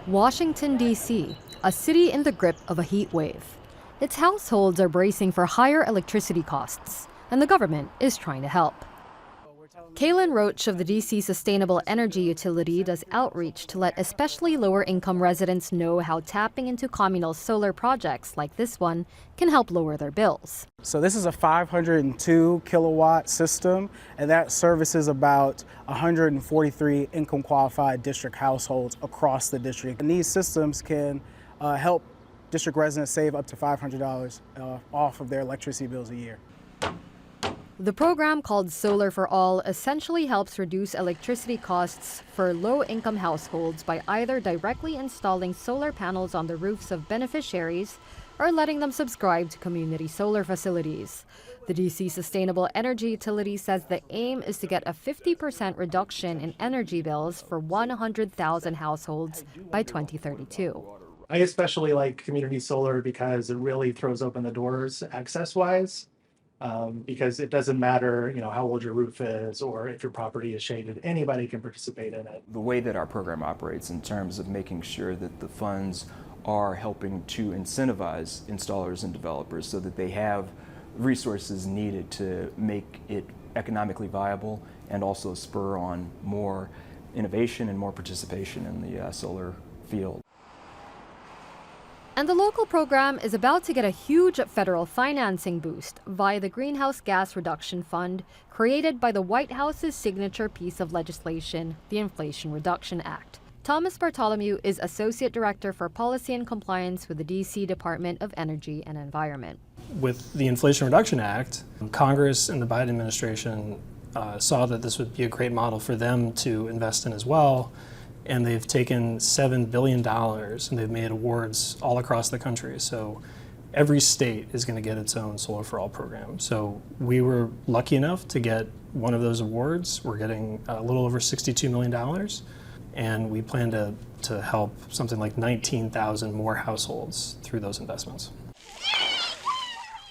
Washington, D.C., a city in the grip of a heat wave. Its households are bracing for higher electricity costs, and the government is trying to help. Kaylin Roach of the D.C. Sustainable Energy Utility does outreach to let especially lower-income residents know how tapping into communal solar projects like this one can help lower their bills. So this is a 502 kilowatt system, and that services about 143 income qualified district households across the district. And these systems can help district residents save up to $500 off of their electricity bills a year. The program, called Solar for All, essentially helps reduce electricity costs for low-income households by either directly installing solar panels on the roofs of beneficiaries or letting them subscribe to community solar facilities. The D.C. Sustainable Energy Utility says the aim is to get a 50% reduction in energy bills for 100,000 households by 2032. I especially like community solar because it really throws open the doors access-wise. Because it doesn't matter, how old your roof is or if your property is shaded, anybody can participate in it. The way that our program operates in terms of making sure that the funds are helping to incentivize installers and developers so that they have resources needed to make it economically viable and also spur on more innovation and more participation in the solar field. And the local program is about to get a huge federal financing boost via the Greenhouse Gas Reduction Fund, created by the White House's signature piece of legislation, the Inflation Reduction Act. Thomas Bartholomew is Associate Director for Policy and Compliance with the D.C. Department of Energy and Environment. With the Inflation Reduction Act, Congress and the Biden administration saw that this would be a great model for them to invest in as well. And they've taken $7 billion and they've made awards all across the country. So every state is going to get its own Solar for All program. So we were lucky enough to get one of those awards. We're getting a little over $62 million. And we plan to help something like 19,000 more households through those investments.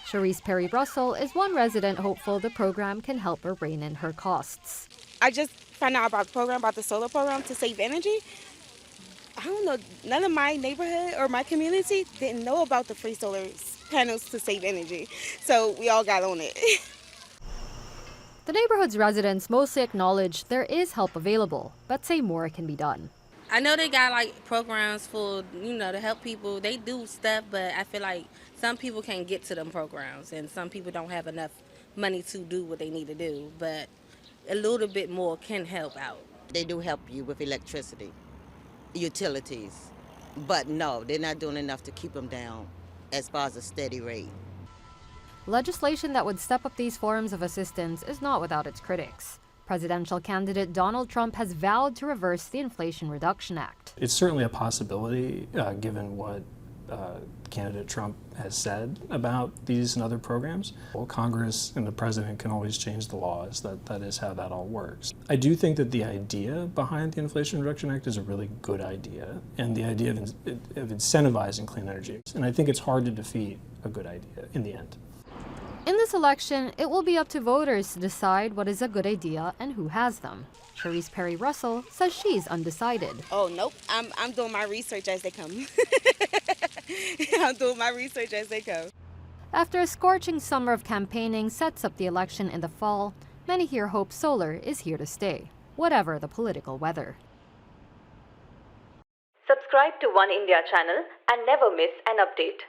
Charisse Perry-Russell is one resident hopeful the program can help her rein in her costs. I just found out about the program, about the solar program to save energy. I don't know, none of my neighborhood or my community didn't know about the free solar panels to save energy. So we all got on it. The neighborhood's residents mostly acknowledge there is help available, but say more can be done. I know they got programs for, to help people. They do stuff, but I feel like some people can't get to them programs and some people don't have enough money to do what they need to do. But a little bit more can help out. They do help you with electricity, utilities, but no, they're not doing enough to keep them down as far as a steady rate. Legislation that would step up these forms of assistance is not without its critics. Presidential candidate Donald Trump has vowed to reverse the Inflation Reduction Act. It's certainly a possibility, given what candidate Trump has said about these and other programs. Well, Congress and the president can always change the laws. That is how that all works. I do think that the idea behind the Inflation Reduction Act is a really good idea, and the idea of incentivizing clean energy. And I think it's hard to defeat a good idea in the end. In this election, it will be up to voters to decide what is a good idea and who has them. Charisse Perry-Russell says she's undecided. Oh, nope. I'm doing my research as they come. I'm doing my research as they come. After a scorching summer of campaigning sets up the election in the fall, many here hope solar is here to stay, whatever the political weather. Subscribe to Oneindia channel and never miss an update.